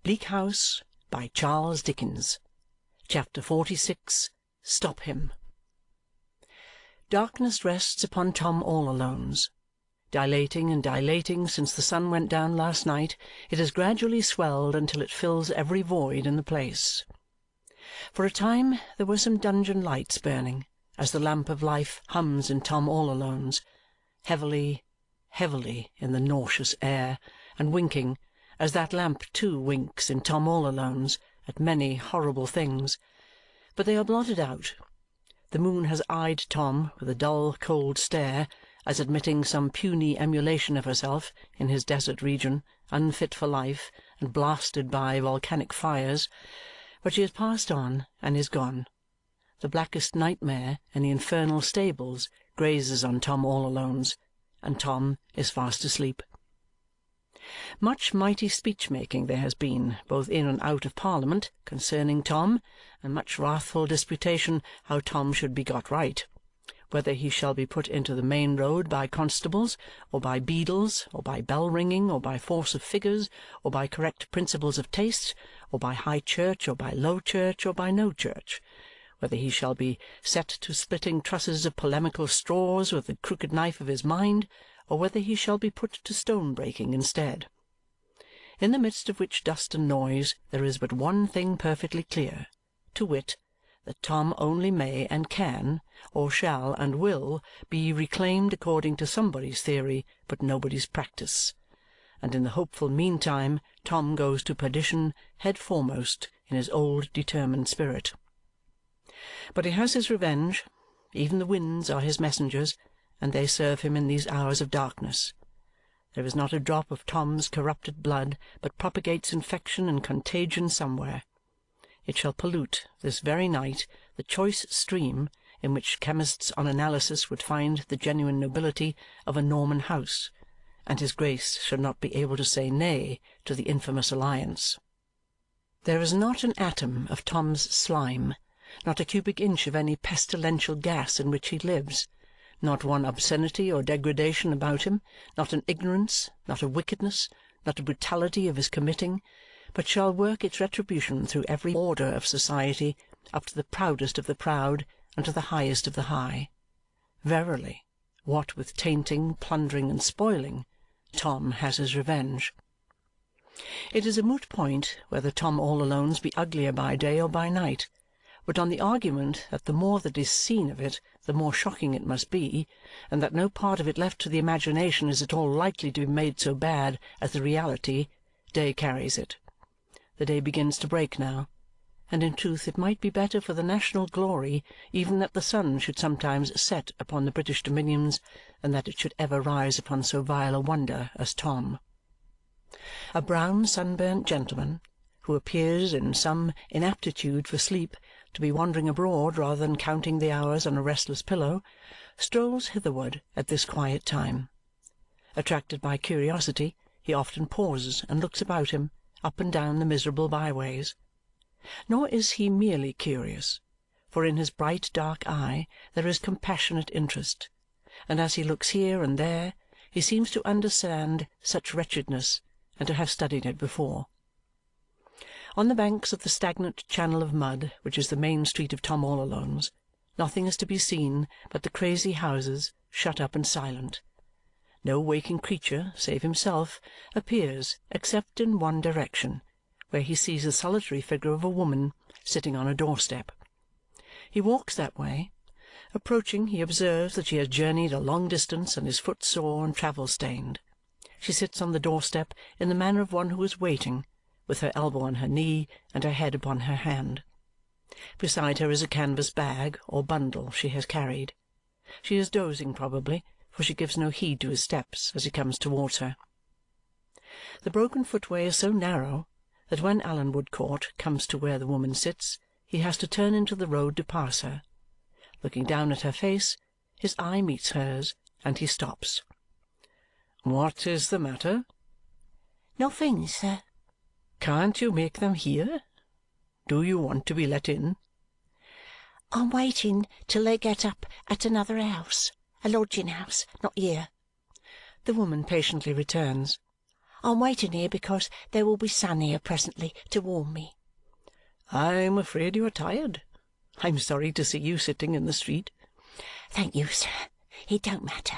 Bleak House by Charles Dickens. Chapter 46. Stop Him. Darkness rests upon Tom all-Alone's. Dilating and dilating since the sun went down last night, it has gradually swelled until it fills every void in the place. For a time there were some dungeon lights burning, as the lamp of life hums in Tom all-Alone's, heavily, heavily in the nauseous air, and winking, as that lamp too winks in Tom all-Alone's, at many horrible things. But they are blotted out. The moon has eyed Tom with a dull cold stare, as admitting some puny emulation of herself in his desert region, unfit for life and blasted by volcanic fires. But she has passed on and is gone. The blackest nightmare in the infernal stables grazes on Tom all-Alone's, and Tom is fast asleep. Much mighty speech-making there has been, both in and out of Parliament, concerning Tom, and much wrathful disputation how Tom should be got right, whether he shall be put into the main road by constables, or by beadles, or by bell-ringing, or by force of figures, or by correct principles of taste, or by high church, or by low church, or by no church, whether he shall be set to splitting trusses of polemical straws with the crooked knife of his mind, or whether he shall be put to stone-breaking instead. In the midst of which dust and noise there is but one thing perfectly clear, to wit, that Tom only may and can, or shall and will, be reclaimed according to somebody's theory but nobody's practice, and in the hopeful meantime Tom goes to perdition head foremost in his old determined spirit. But he has his revenge. Even the winds are his messengers, and they serve him in these hours of darkness. There is not a drop of Tom's corrupted blood but propagates infection and contagion somewhere. It shall pollute, this very night, the choice stream in which chemists on analysis would find the genuine nobility of a Norman house, and his Grace shall not be able to say nay to the infamous alliance. There is not an atom of Tom's slime, not a cubic inch of any pestilential gas in which he lives, not one obscenity or degradation about him, not an ignorance, not a wickedness, not a brutality of his committing, but shall work its retribution through every order of society, up to the proudest of the proud and to the highest of the high. Verily, what with tainting, plundering, and spoiling, Tom has his revenge. It is a moot point whether Tom all-Alone's be uglier by day or by night, but on the argument that the more that is seen of it, the more shocking it must be, and that no part of it left to the imagination is at all likely to be made so bad as the reality, day carries it. The day begins to break now, and in truth it might be better for the national glory even that the sun should sometimes set upon the British dominions than that it should ever rise upon so vile a wonder as Tom. A brown sunburnt gentleman, who appears in some inaptitude for sleep to be wandering abroad rather than counting the hours on a restless pillow, strolls hitherward at this quiet time. Attracted by curiosity, he often pauses and looks about him, up and down the miserable byways. Nor is he merely curious, for in his bright dark eye there is compassionate interest, and as he looks here and there, he seems to understand such wretchedness and to have studied it before. On the banks of the stagnant channel of mud which is the main street of Tom all-Alone's, nothing is to be seen but the crazy houses, shut up and silent. No waking creature, save himself, appears except in one direction, where he sees the solitary figure of a woman sitting on a doorstep. He walks that way. Approaching, he observes that she has journeyed a long distance and is footsore and travel-stained. She sits on the doorstep in the manner of one who is waiting, with her elbow on her knee and her head upon her hand. Beside her is a canvas bag or bundle she has carried. She is dozing probably, for she gives no heed to his steps as he comes towards her. The broken footway is so narrow that when Alan Woodcourt comes to where the woman sits, he has to turn into the road to pass her. Looking down at her face, his eye meets hers, and he stops. "What is the matter?" "Nothing, sir." "Can't you make them hear? Do you want to be let in?" "I'm waiting till they get up at another house, a lodging-house, not here." The woman patiently returns. I'm waiting here because there will be sun here presently to warm me." "I'm afraid you are tired. I'm sorry to see you sitting in the street." "Thank you, sir. It don't matter."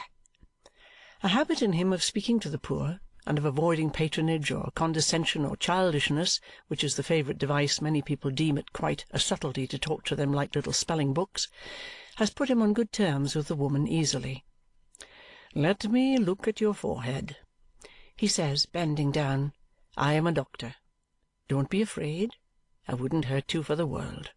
A habit in him of speaking to the poor, and of avoiding patronage or condescension or childishness, which is the favourite device many people deem it quite a subtlety to talk to them like little spelling-books, has put him on good terms with the woman easily. "Let me look at your forehead," he says, bending down. "I am a doctor. Don't be afraid. I wouldn't hurt you for the world."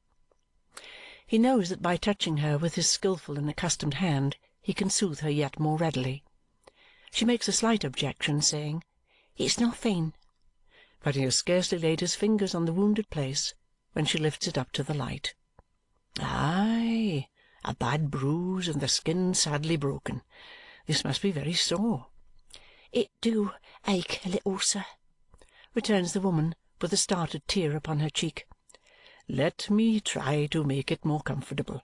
He knows that by touching her with his skilful and accustomed hand he can soothe her yet more readily. She makes a slight objection, saying, "It's nothing." But he has scarcely laid his fingers on the wounded place when she lifts it up to the light. Aye, a bad bruise and the skin sadly broken. This must be very sore. "It do ache a little, sir," returns the woman with a started tear upon her cheek. "Let me try to make it more comfortable.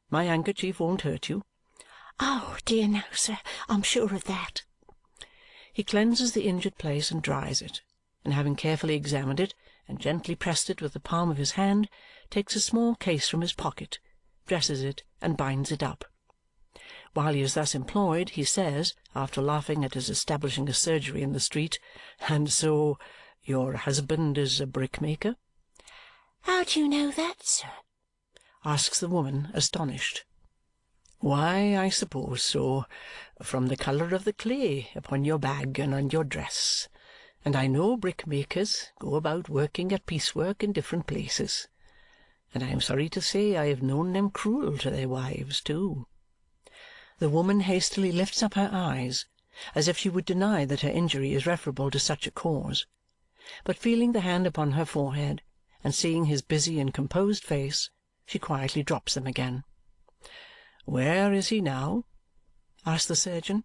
My handkerchief won't hurt you." "Oh, dear no, sir, I'm sure of that." He cleanses the injured place and dries it, and having carefully examined it and gently pressed it with the palm of his hand, takes a small case from his pocket, dresses it, and binds it up. While he is thus employed, he says, after laughing at his establishing a surgery in the street, "And so your husband is a brickmaker?" "How do you know that, sir?" asks the woman, astonished. "Why, I suppose so, from the colour of the clay upon your bag and on your dress. And I know brickmakers go about working at piecework in different places. And I am sorry to say I have known them cruel to their wives too." The woman hastily lifts up her eyes, as if she would deny that her injury is referable to such a cause. But feeling the hand upon her forehead, and seeing his busy and composed face, she quietly drops them again. "Where is he now?" asks the surgeon.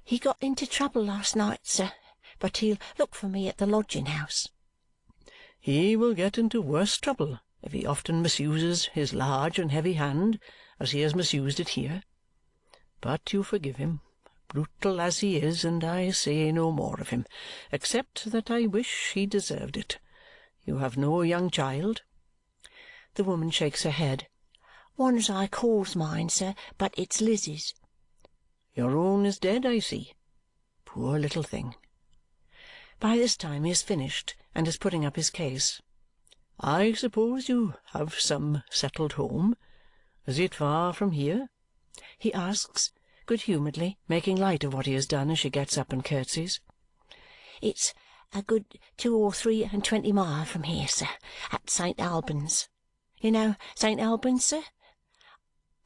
"He got into trouble last night, sir, but he'll look for me at the lodging-house." "He will get into worse trouble if he often misuses his large and heavy hand as he has misused it here. But you forgive him, brutal as he is, and I say no more of him, except that I wish he deserved it. You have no young child?" The woman shakes her head. "One's I calls mine, sir, but it's Lizzie's." "Your own is dead, I see. Poor little thing." By this time he has finished and is putting up his case. "I suppose you have some settled home. Is it far from here?" he asks, good-humouredly, making light of what he has done as she gets up and curtsies. "It's a good 2 or 23 mile from here, sir, at St. Albans. You know St. Albans, sir?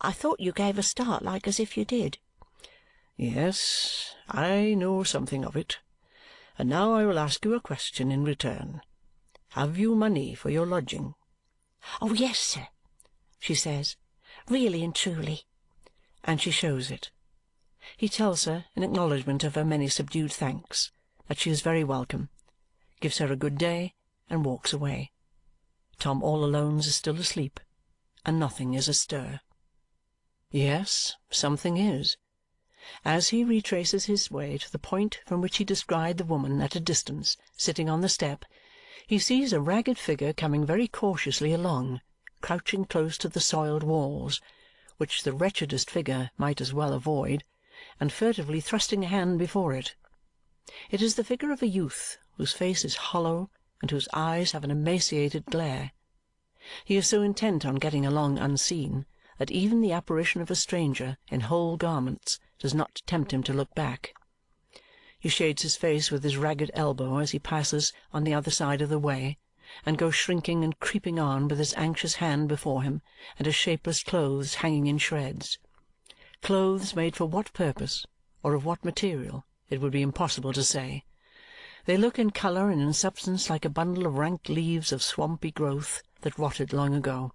I thought you gave a start like as if you did." "Yes, I know something of it. And now I will ask you a question in return. Have you money for your lodging?" "Oh, yes, sir," she says, "really and truly." And she shows it. He tells her, in acknowledgment of her many subdued thanks, that she is very welcome, gives her a good day, and walks away. Tom all-Alones is still asleep, and nothing is astir. Yes, something is. As he retraces his way to the point from which he descried the woman at a distance sitting on the step, he sees a ragged figure coming very cautiously along, crouching close to the soiled walls, which the wretchedest figure might as well avoid, and furtively thrusting a hand before it. It is the figure of a youth whose face is hollow and whose eyes have an emaciated glare. He is so intent on getting along unseen that even the apparition of a stranger in whole garments does not tempt him to look back. He shades his face with his ragged elbow as he passes on the other side of the way, and goes shrinking and creeping on with his anxious hand before him and his shapeless clothes hanging in shreds. Clothes made for what purpose, or of what material, it would be impossible to say. They look in colour and in substance like a bundle of rank leaves of swampy growth that rotted long ago.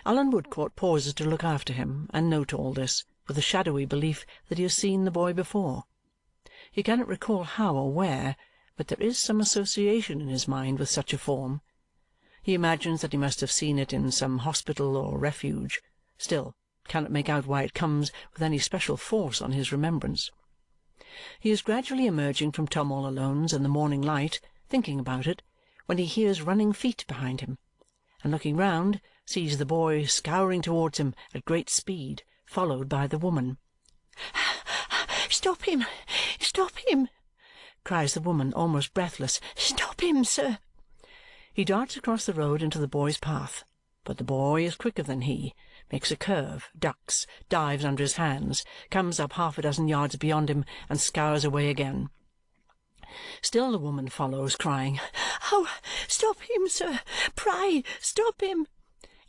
Allan Woodcourt pauses to look after him and note all this, with a shadowy belief that he has seen the boy before. He cannot recall how or where, but there is some association in his mind with such a form. He imagines that he must have seen it in some hospital or refuge, still cannot make out why it comes with any special force on his remembrance. He is gradually emerging from Tom all Alone's in the morning light, thinking about it, when he hears running feet behind him, and looking round, sees the boy scouring towards him at great speed, followed by the woman. "Stop him! Stop him!" cries the woman, almost breathless. "Stop him, sir!" He darts across the road into the boy's path, but the boy is quicker than he, makes a curve, ducks, dives under his hands, comes up 6 yards beyond him, and scours away again. Still the woman follows, crying, "Oh, stop him, sir! Pray, stop him!"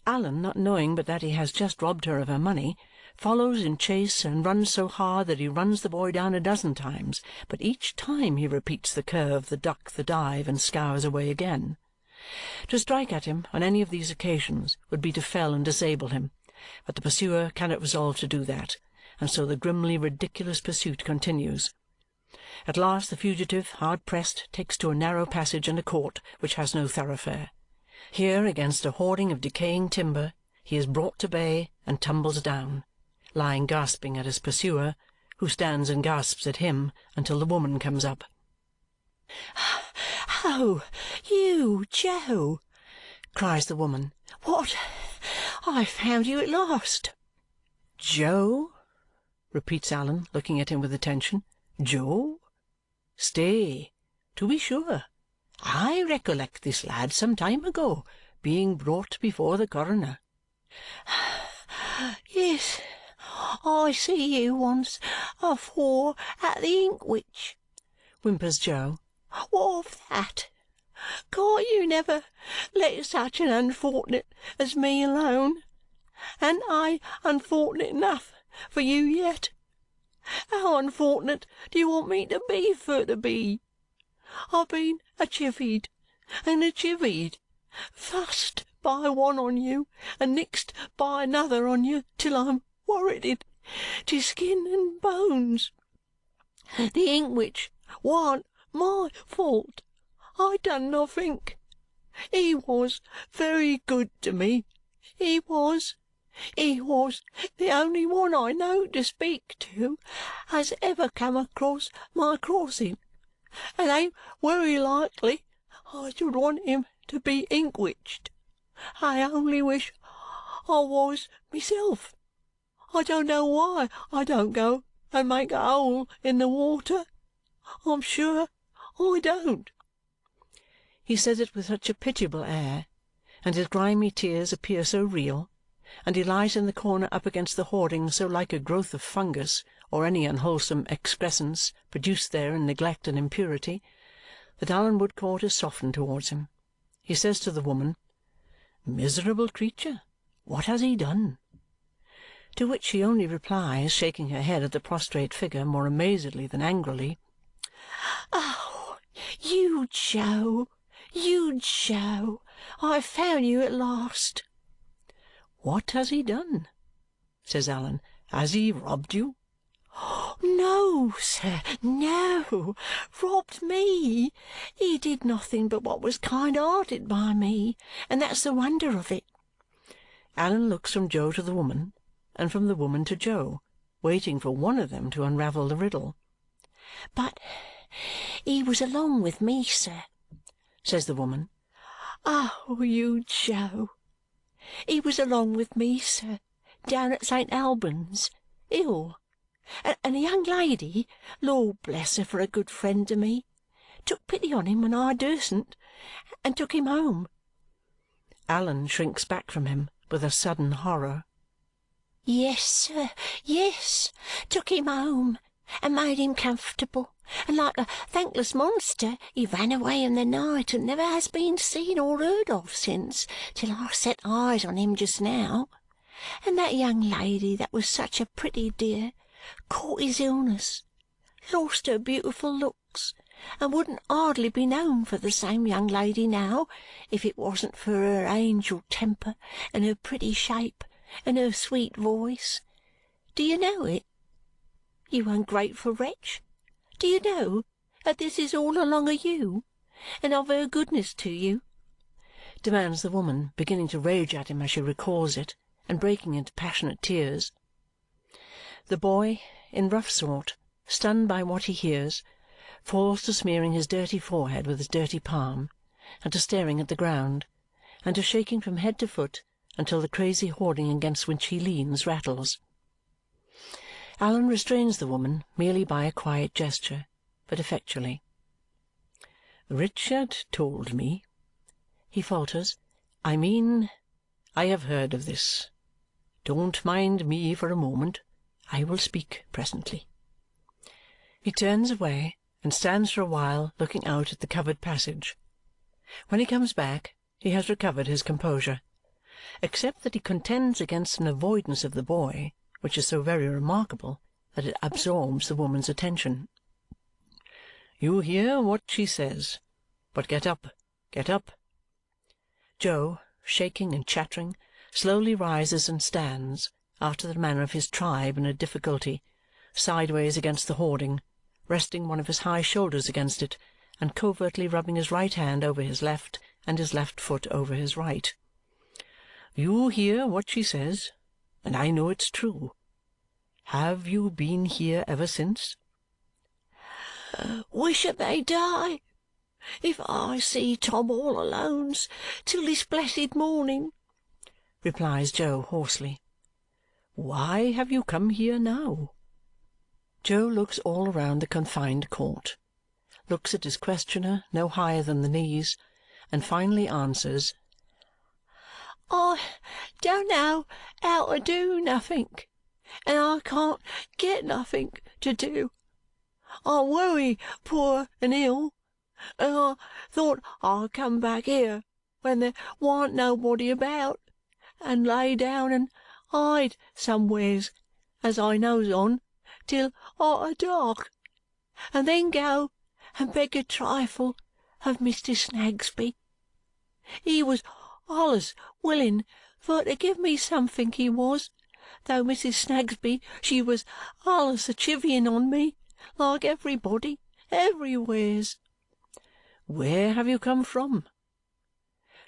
Allan, not knowing but that he has just robbed her of her money, follows in chase and runs so hard that he runs the boy down 12 times, but each time he repeats the curve, the duck, the dive, and scours away again. To strike at him on any of these occasions would be to fell and disable him, but the pursuer cannot resolve to do that, and so the grimly ridiculous pursuit continues. At last the fugitive, hard pressed, takes to a narrow passage and a court which has no thoroughfare. Here, against a hoarding of decaying timber, he is brought to bay and tumbles down, lying gasping at his pursuer, who stands and gasps at him until the woman comes up. "Oh, you, Joe!" cries the woman. "What? I've found you at last!" "Joe?" repeats Allan, looking at him with attention. "Joe? Stay, to be sure. I recollect this lad some time ago, being brought before the coroner." "Yes, I see you once afore at the Inkwhich," whimpers Joe. "What of that? Can't you never let such an unfort'nate as me alone? An't I unfort'nate enough for you yet? How unfort'nate do you want me to be for to be? I've been a-chivied and a-chivied, fussed by one on you and nixed by another on you till I'm worrited to skin and bones. The Inkwhich warn't my fault. I done nothink. He was very good to me. He was. He was the only one I know to speak to as ever come across my crossing, and ain't wery likely I should want him to be inkwhiched. I only wish I was myself. I don't know why I don't go and make a hole in the water. I'm sure I don't." He says it with such a pitiable air, and his grimy tears appear so real, and he lies in the corner up against the hoarding so like a growth of fungus or any unwholesome excrescence produced there in neglect and impurity, that Allan Woodcourt is softened towards him. He says to the woman, "Miserable creature, what has he done?" To which she only replies, shaking her head at the prostrate figure more amazedly than angrily, "Oh, you, Joe, you, Joe! I've found you at last." "What has he done?" says Allan. "Has he robbed you?" "No, sir, no. Robbed me! He did nothing but what was kind-hearted by me, and that's the wonder of it." Allan looks from Joe to the woman, and from the woman to Joe, waiting for one of them to unravel the riddle. "But he was along with me, sir," says the woman. "Oh, you, Joe! He was along with me, sir, down at St. Albans, ill, and a young lady, Lord bless her for a good friend to me, took pity on him when I durstn't, and took him home." Allan shrinks back from him with a sudden horror. "Yes, sir, yes, took him home and made him comfortable, and like a thankless monster he ran away in the night and never has been seen or heard of since, till I set eyes on him just now. And that young lady that was such a pretty dear caught his illness, lost her beautiful looks, and wouldn't hardly be known for the same young lady now if it wasn't for her angel temper and her pretty shape and her sweet voice. Do you know it? You ungrateful wretch, do you know that this is all along of you and of her goodness to you?" demands the woman, beginning to rage at him as she recalls it and breaking into passionate tears. The boy, in rough sort, stunned by what he hears, falls to smearing his dirty forehead with his dirty palm, and to staring at the ground, and to shaking from head to foot until the crazy hoarding against which he leans rattles. Allan restrains the woman merely by a quiet gesture, but effectually. "Richard told me," he falters. "I mean, I have heard of this. Don't mind me for a moment. I will speak presently." He turns away and stands for a while looking out at the covered passage. When he comes back, he has recovered his composure, except that he contends against an avoidance of the boy which is so very remarkable that it absorbs the woman's attention. "You hear what she says. But get up, get up." Joe, shaking and chattering, slowly rises and stands, after the manner of his tribe in a difficulty, sideways against the hoarding, resting one of his high shoulders against it, and covertly rubbing his right hand over his left and his left foot over his right. "You hear what she says, and I know it's true. Have you been here ever since?" "Wish it may die if I see Tom all Alone's till this blessed morning," replies Joe hoarsely. "Why have you come here now?" Joe looks all round the confined court, looks at his questioner no higher than the knees, and finally answers, "I don't know how to do nothink, and I can't get nothink to do. I'm wery poor and ill, and I thought I'd come back here when there warn't nobody about, and lay down and hide somewheres as I knows on till arter dark, and then go and beg a trifle of Mr. Snagsby. He was allus willing for to give me somethink, he was, though Mrs. Snagsby she was allus a chivying on me, like everybody, everywheres." "Where have you come from?"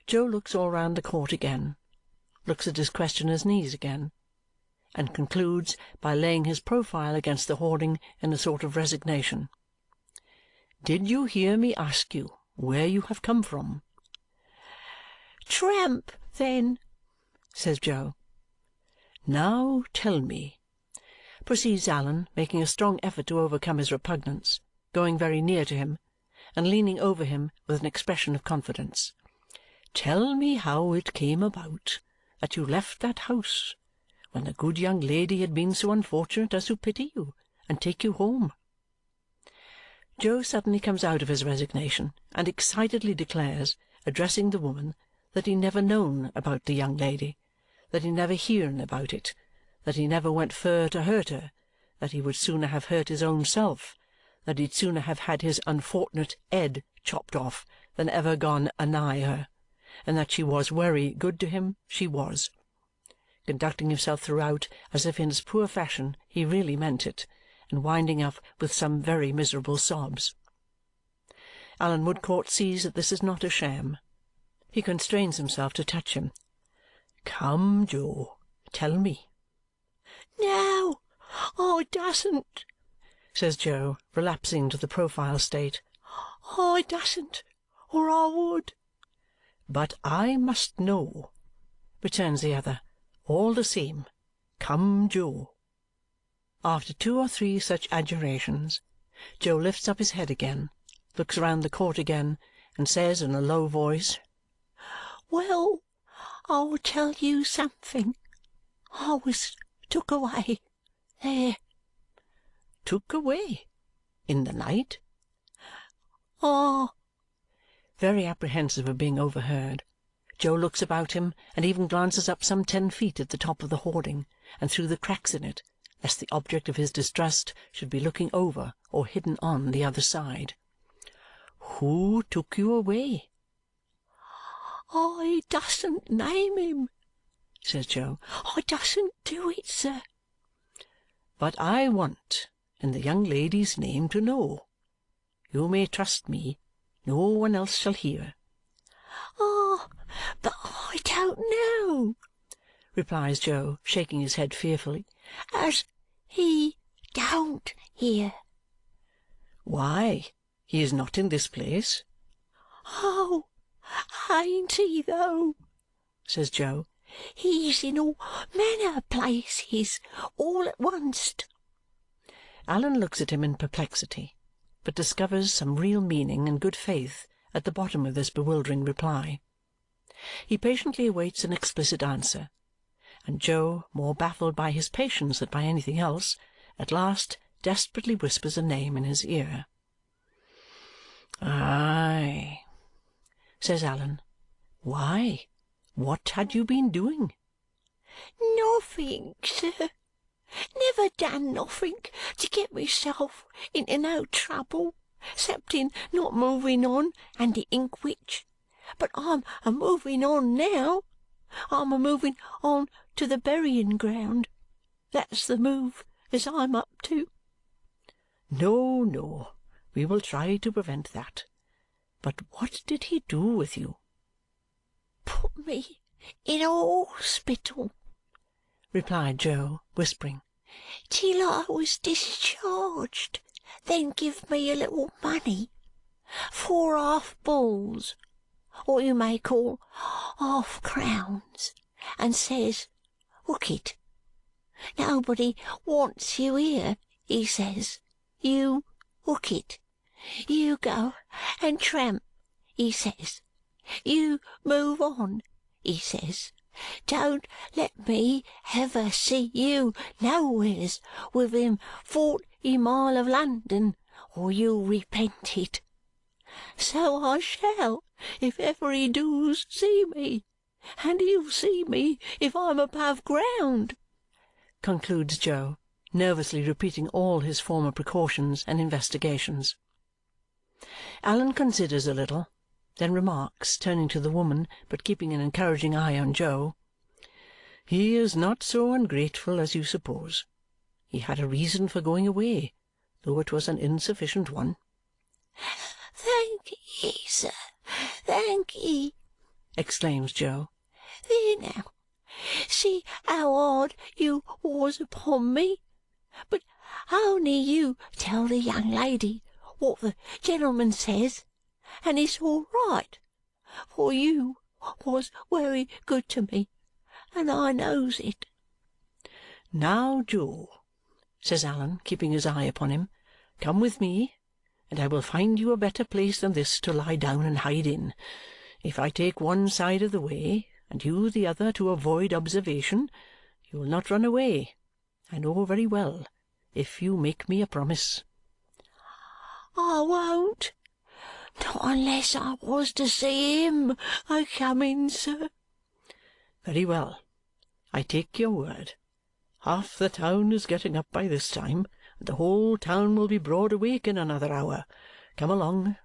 Joe looks all round the court again, looks at his questioner's knees again, and concludes by laying his profile against the hoarding in a sort of resignation. "Did you hear me ask you where you have come from?" "Tramp, then," says Joe. "Now tell me," proceeds Allan, making a strong effort to overcome his repugnance, going very near to him, and leaning over him with an expression of confidence, "tell me how it came about that you left that house when the good young lady had been so unfortunate as to pity you and take you home." Joe suddenly comes out of his resignation and excitedly declares, addressing the woman, that he never known about the young lady, that he never hearn about it, that he never went fur to hurt her, that he would sooner have hurt his own self, that he'd sooner have had his unfort'nate head chopped off than ever gone anigh her, and that she was wery good to him, she was, conducting himself throughout as if in his poor fashion he really meant it, and winding up with some very miserable sobs. Allan Woodcourt sees that this is not a sham. He constrains himself to touch him. "Come, Joe, tell me." "No, I dasn't," says Joe, relapsing to the profile state. "I dasn't, or I would." "But I must know," returns the other. "All the same, come, Joe." After 2 or 3 such adjurations, Joe lifts up his head again, looks round the court again, and says in a low voice, "Well, I'll tell you something. I was took away there." "Took away? In the night?" "Ah!" Very apprehensive of being overheard, Joe looks about him and even glances up some 10 feet at the top of the hoarding and through the cracks in it, lest the object of his distrust should be looking over or hidden on the other side. "Who took you away?" "I dasn't name him," says Joe. "I dasn't do it, sir." "But I want, in the young lady's name, to know. You may trust me. No one else shall hear." "Ah, but I don't know," replies Joe, shaking his head fearfully, "as he don't hear." Why, he is not in this place. "Oh, ain't he, though?" says Jo. "He's in all manner of places all at oncet." Allan looks at him in perplexity, but discovers some real meaning and good faith at the bottom of this bewildering reply. He patiently awaits an explicit answer, and Jo, more baffled by his patience than by anything else, at last desperately whispers a name in his ear. "Aye," says Allan. "Why, what had you been doing?" "Nothink, sir. Never done nothink to get myself into no trouble, 'cepting not moving on under Inkwhich. But I'm a moving on now. I'm a moving on to the burying ground. That's the move as I'm up to." "No, no, we will try to prevent that. But what did he do with you?" "Put me in a hospital," replied Jo, whispering, "till I was discharged, then give me a little money, 4 half-bulls, what you may call half-crowns, and says, 'Hook it. Nobody wants you here,' he says. 'You hook it. You go and tramp,' he says. 'You move on,' he says. 'Don't let me ever see you nowheres within 40 mile of London, or you'll repent it.' So I shall if ever he doos see me, and he'll see me if I'm above ground," concludes Jo, nervously repeating all his former precautions and investigations. Allan considers a little, then remarks, turning to the woman, but keeping an encouraging eye on Jo, "He is not so ungrateful as you suppose. He had a reason for going away, though it was an insufficient one." "Thank ye, sir, thank ye!" exclaims Jo. "There now! See how hard you was upon me! But only you tell the young lady what the gentleman says, and it's all right, for you was wery good to me, and I knows it." "Now, Jo," says Allan, keeping his eye upon him, "come with me, and I will find you a better place than this to lie down and hide in. If I take one side of the way, and you the other to avoid observation, you will not run away, I know very well, if you make me a promise." "I won't. Not unless I was to see him a coming, sir." "Very well. I take your word. Half the town is getting up by this time, and the whole town will be broad awake in another hour. Come along.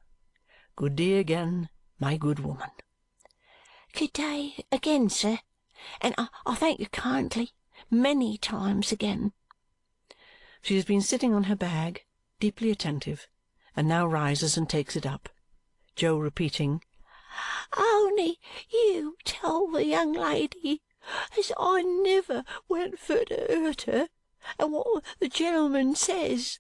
Good day again, my good woman." "Good day again, sir, and I thank you kindly, many times again." She has been sitting on her bag, deeply attentive, and now rises and takes it up, Jo repeating, "Only you tell the young lady as I never went for to hurt her, and what the gentleman says."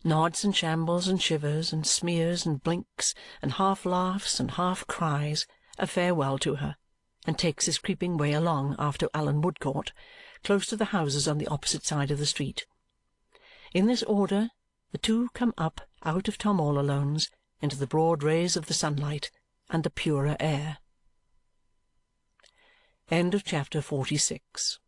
Nods and shambles and shivers and smears and blinks and half laughs and half cries a farewell to her, and takes his creeping way along after Allan Woodcourt, close to the houses on the opposite side of the street. In this order the two come up out of Tom all Alone's into the broad rays of the sunlight and the purer air. End of chapter 46.